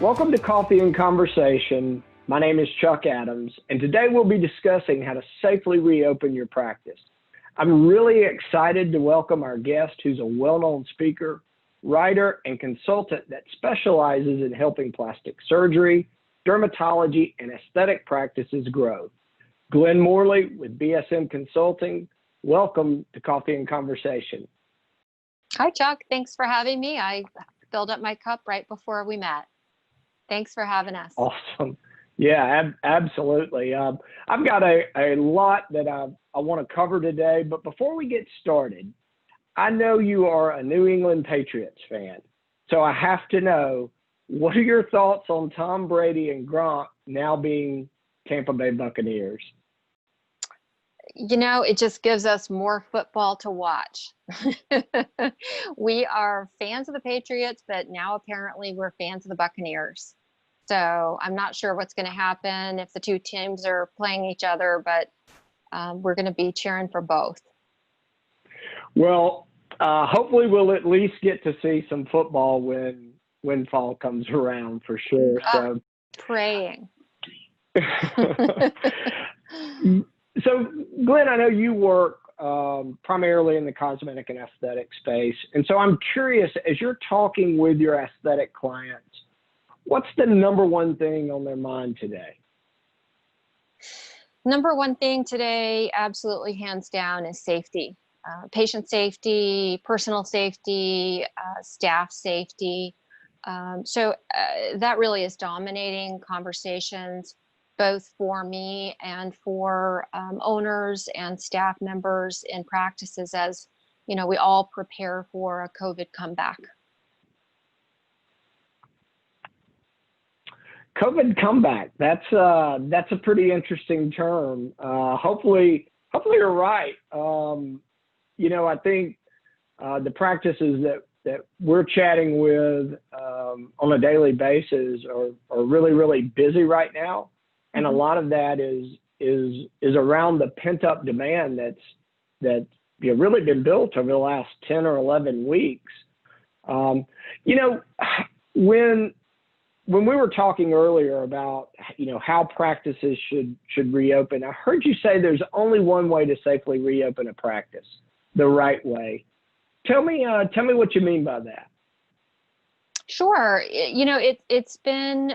Welcome to Coffee and Conversation. My name is Chuck Adams, and today we'll be discussing how to safely reopen your practice. I'm really excited to welcome our guest, who's a well-known speaker, writer, and consultant that specializes in helping plastic surgery, dermatology, and aesthetic practices grow. Glenn Morley with BSM Consulting. Welcome to Coffee and Conversation. Hi, Chuck. Thanks for having me. I filled up my cup right before we met. Thanks for having us. Awesome. Yeah, absolutely. I've got a lot that I want to cover today, but before we get started, I know you are a New England Patriots fan, so I have to know, what are your thoughts on Tom Brady and Gronk now being Tampa Bay Buccaneers? You know, it just gives us more football to watch. We are fans of the Patriots, but now apparently we're fans of the Buccaneers. So I'm not sure what's going to happen if the two teams are playing each other, but we're going to be cheering for both. Well, hopefully we'll at least get to see some football when fall comes around, for sure. So praying. So, Glenn, I know you work primarily in the cosmetic and aesthetic space. And so I'm curious, as you're talking with your aesthetic clients, what's the number one thing on their mind today? Number one thing today, absolutely hands down, is safety. Patient safety, personal safety, staff safety. So that really is dominating conversations, both for me and for owners and staff members in practices, as you know, we all prepare for a COVID comeback. COVID comeback. That's a pretty interesting term. Hopefully you're right. You know, I think the practices that we're chatting with on a daily basis are really, really busy right now. And a lot of that is around the pent-up demand that's really been built over the last 10 or 11 weeks. You know, when we were talking earlier about, you know, how practices should reopen, I heard you say there's only one way to safely reopen a practice, the right way. Tell me what you mean by that. Sure. You know, it's been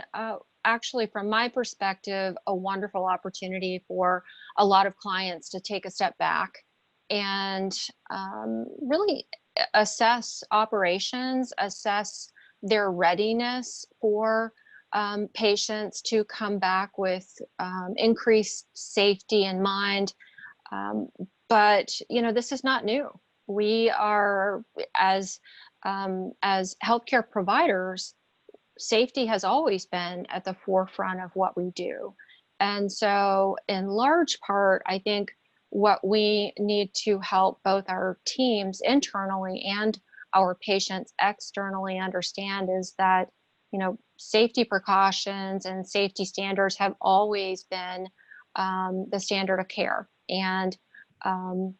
actually, from my perspective, a wonderful opportunity for a lot of clients to take a step back and really assess operations, assess their readiness for patients to come back with increased safety in mind. But, you know, this is not new. We are, as healthcare providers, safety has always been at the forefront of what we do. And so in large part, I think what we need to help both our teams internally and our patients externally understand is that, you know, safety precautions and safety standards have always been the standard of care. And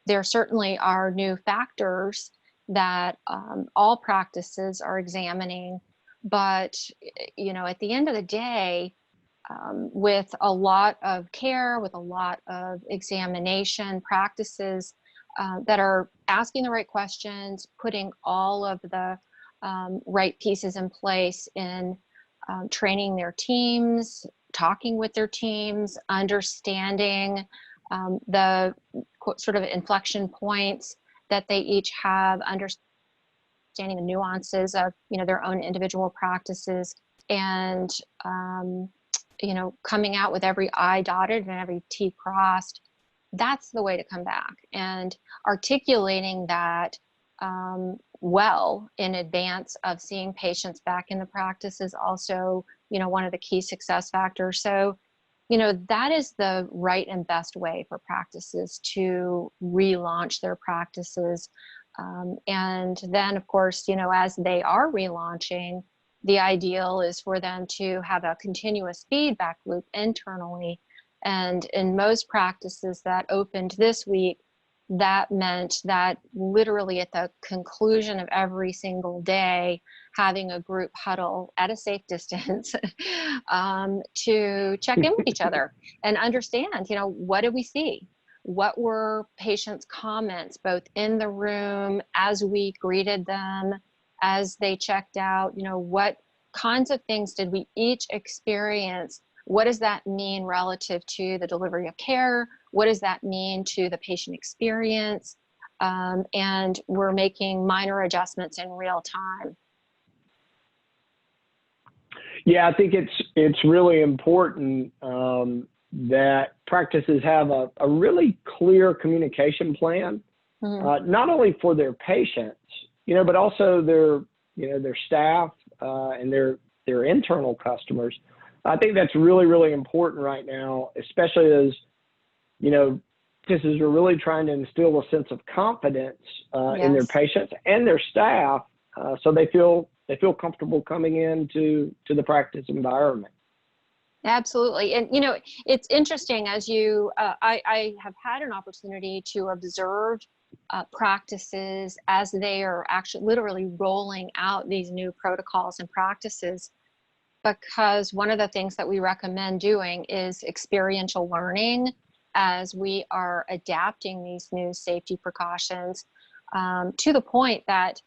there certainly are new factors that all practices are examining. But, you know, at the end of the day, with a lot of care, with a lot of examination practices that are asking the right questions, putting all of the right pieces in place in training their teams, talking with their teams, understanding the sort of inflection points that they each have, understanding the nuances of, you know, their own individual practices, and you know, coming out with every I dotted and every T crossed. That's the way to come back, and articulating that well in advance of seeing patients back in the practice is also, you know, one of the key success factors. So, you know, that is the right and best way for practices to relaunch their practices. And then, of course, you know, as they are relaunching, the ideal is for them to have a continuous feedback loop internally. And in most practices that opened this week, that meant that literally at the conclusion of every single day, having a group huddle at a safe distance to check in with each other and understand, what did we see? What were patients' comments, both in the room, as we greeted them, as they checked out? What kinds of things did we each experience? What does that mean relative to the delivery of care? What does that mean to the patient experience? And we're making minor adjustments in real time. Yeah, I think it's really important that practices have a really clear communication plan, not only for their patients, but also their staff and their internal customers. I think that's really, really important right now, especially as, practices are really trying to instill a sense of confidence in their patients and their staff, so they feel comfortable coming into the practice environment. Absolutely. And, it's interesting as I have had an opportunity to observe practices as they are actually literally rolling out these new protocols and practices, because one of the things that we recommend doing is experiential learning as we are adapting these new safety precautions, to the point that,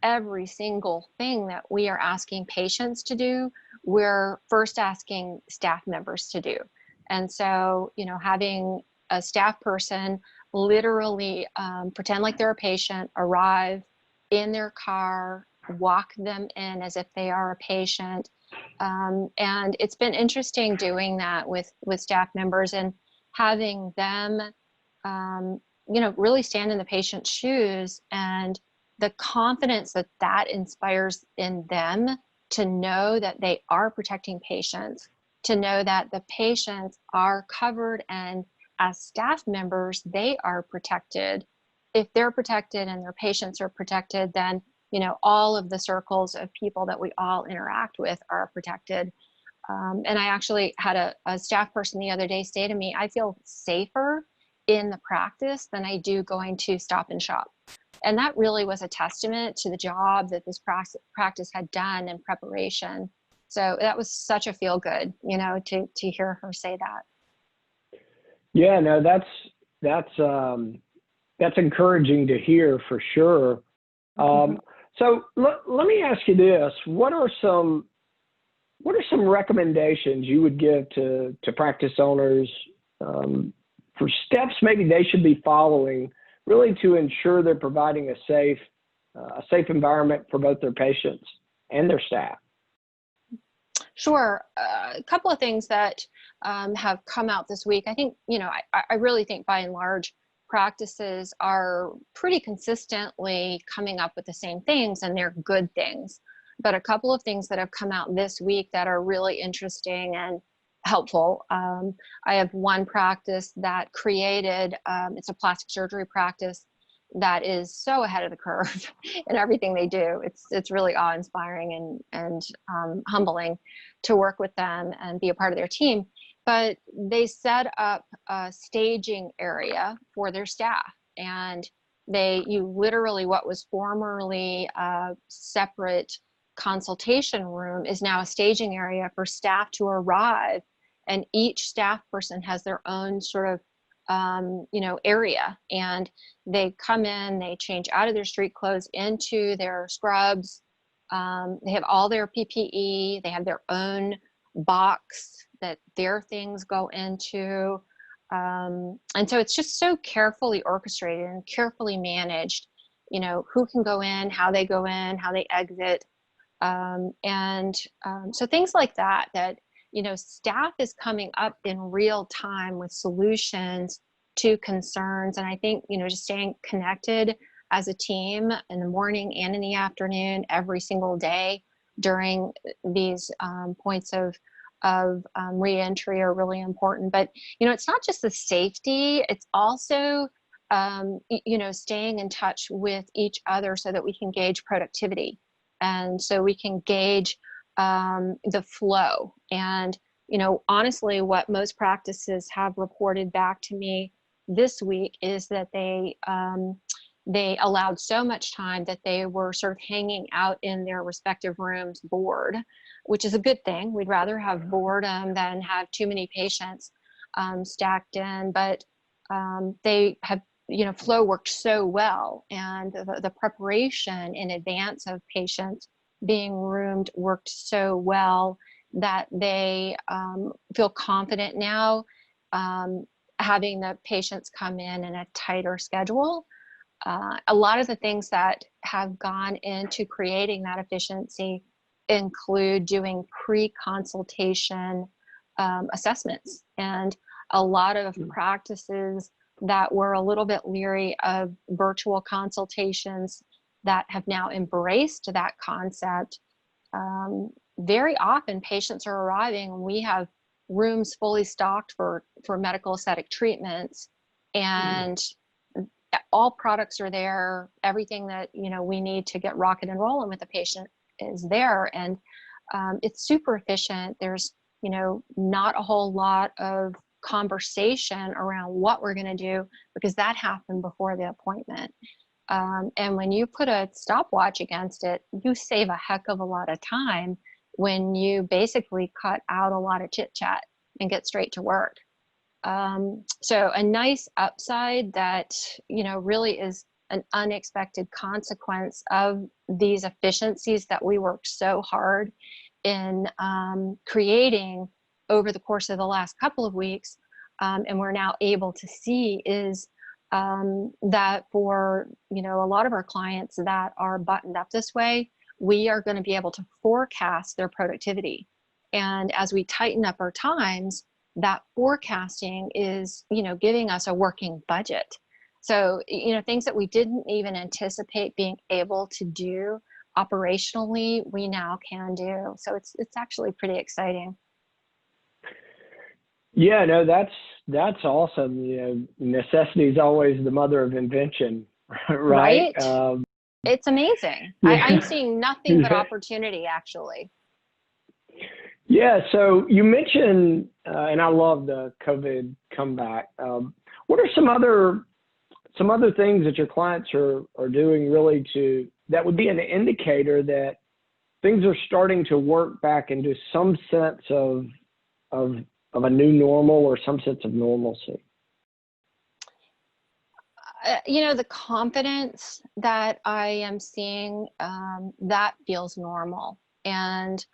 every single thing that we are asking patients to do, we're first asking staff members to do. And so, having a staff person literally pretend like they're a patient, arrive in their car, walk them in as if they are a patient. And it's been interesting doing that with staff members and having them, really stand in the patient's shoes, and the confidence that inspires in them to know that they are protecting patients, to know that the patients are covered, and as staff members, they are protected. If they're protected and their patients are protected, then, all of the circles of people that we all interact with are protected. And I actually had a staff person the other day say to me, I feel safer in the practice than I do going to Stop and Shop. And that really was a testament to the job that this practice had done in preparation. So that was such a feel good, to hear her say that. Yeah, no, that's encouraging to hear for sure. So let me ask you this: what are some recommendations you would give to practice owners for steps maybe they should be following, really to ensure they're providing a safe environment for both their patients and their staff? Sure. A couple of things that have come out this week. I think, I really think by and large, practices are pretty consistently coming up with the same things, and they're good things. But a couple of things that have come out this week that are really interesting and helpful. I have one practice that created, it's a plastic surgery practice that is so ahead of the curve in everything they do. It's really awe-inspiring and humbling to work with them and be a part of their team. But they set up a staging area for their staff, and you literally, what was formerly a separate consultation room is now a staging area for staff to arrive, and each staff person has their own sort of area, and they come in, they change out of their street clothes into their scrubs. They have all their PPE, they have their own box that their things go into. And so it's just so carefully orchestrated and carefully managed, who can go in, how they go in, how they exit. So things like that, staff is coming up in real time with solutions to concerns. And I think, just staying connected as a team in the morning and in the afternoon, every single day during these points of reentry are really important. But, it's not just the safety, it's also, staying in touch with each other so that we can gauge productivity. And so we can gauge the flow. And, honestly, what most practices have reported back to me this week is that they they allowed so much time that they were sort of hanging out in their respective rooms bored, which is a good thing. We'd rather have boredom than have too many patients stacked in. But they have, flow worked so well, and the preparation in advance of patients being roomed worked so well that they feel confident now having the patients come in a tighter schedule. A lot of the things that have gone into creating that efficiency include doing pre-consultation assessments, and a lot of practices that were a little bit leery of virtual consultations that have now embraced that concept. Very often patients are arriving and we have rooms fully stocked for medical aesthetic treatments, and all products are there. Everything that we need to get rocking and rolling with the patient is there, and it's super efficient. There's not a whole lot of conversation around what we're going to do, because that happened before the appointment. And when you put a stopwatch against it, you save a heck of a lot of time when you basically cut out a lot of chit chat and get straight to work. So a nice upside that really is an unexpected consequence of these efficiencies that we worked so hard in creating over the course of the last couple of weeks, and we're now able to see is that for a lot of our clients that are buttoned up this way, we are going to be able to forecast their productivity. And as we tighten up our times, that forecasting is giving us a working budget. So things that we didn't even anticipate being able to do operationally, we now can do. So it's actually pretty exciting. Yeah, no, that's awesome. Necessity is always the mother of invention, right? It's amazing. Yeah. I'm seeing nothing but opportunity, actually. Yeah, so you mentioned, and I love the COVID comeback. What are some other things that your clients are doing really that would be an indicator that things are starting to work back into some sense of a new normal or some sense of normalcy? The confidence that I am seeing, that feels normal. And,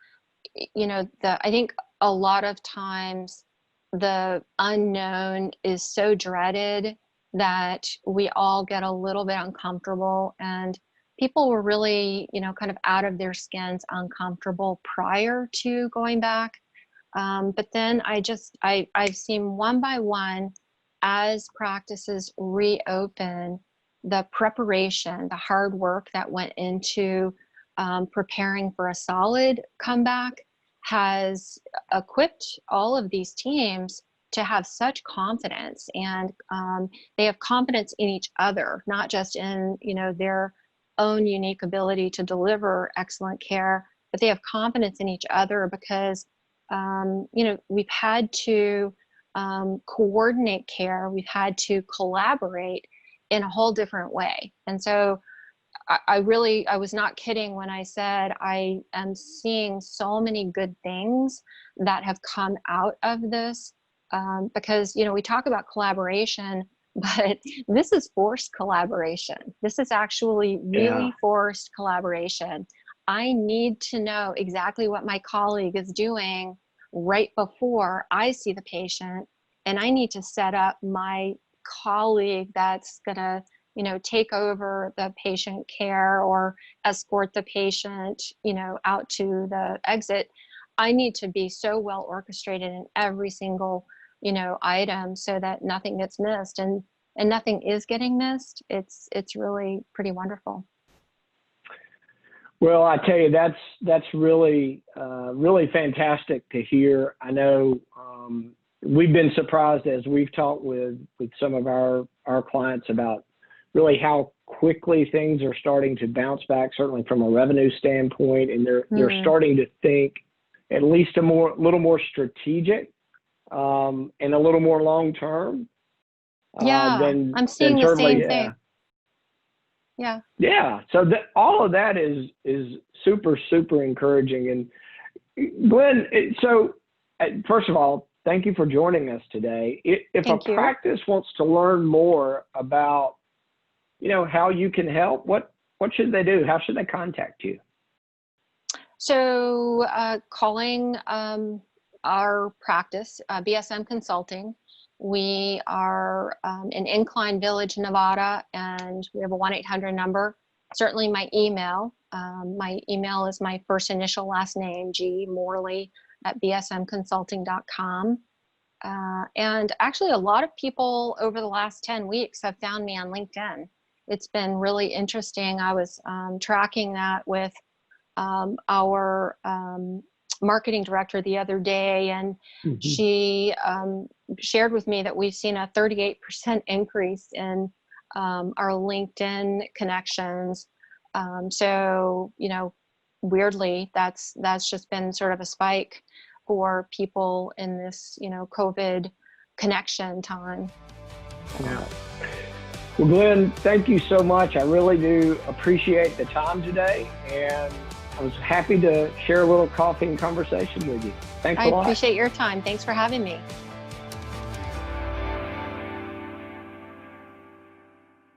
I think a lot of times the unknown is so dreaded that we all get a little bit uncomfortable, and people were really, kind of out of their skins, uncomfortable prior to going back. But then I've seen one by one, as practices reopen, the preparation, the hard work that went into preparing for a solid comeback has equipped all of these teams to have such confidence, and they have confidence in each other, not just in their own unique ability to deliver excellent care, but they have confidence in each other because we've had to coordinate care, we've had to collaborate in a whole different way. And so I was not kidding when I said I am seeing so many good things that have come out of this, because we talk about collaboration, but this is forced collaboration. This is actually really forced collaboration. I need to know exactly what my colleague is doing right before I see the patient, and I need to set up my colleague that's gonna take over the patient care or escort the patient out to the exit. I need to be so well orchestrated in every single item so that nothing gets missed, and nothing is getting missed. It's really pretty wonderful. Well, I tell you, that's really really fantastic to hear. I know we've been surprised as we've talked with some of our clients about really how quickly things are starting to bounce back, certainly from a revenue standpoint, and they're starting to think at least a little more strategic and a little more long term. I'm seeing the same thing. Yeah. Yeah. So all of that is super, super encouraging. And Glenn, first of all, thank you for joining us today. If a Thank you. practice wants to learn more about, how you can help, what should they do? How should they contact you? So calling our practice, BSM Consulting. We are in Incline Village, Nevada, and we have a 1-800 number. Certainly my email. My email is my first initial last name, gmorley@bsmconsulting.com. And actually, a lot of people over the last 10 weeks have found me on LinkedIn. It's been really interesting. I was tracking that with our marketing director the other day, and she shared with me that we've seen a 38% increase in our LinkedIn connections. So, weirdly, that's just been sort of a spike for people in this, COVID connection time. Yeah. Well, Glenn, thank you so much. I really do appreciate the time today, and I was happy to share a little coffee and conversation with you. Thanks a lot. I appreciate your time. Thanks for having me.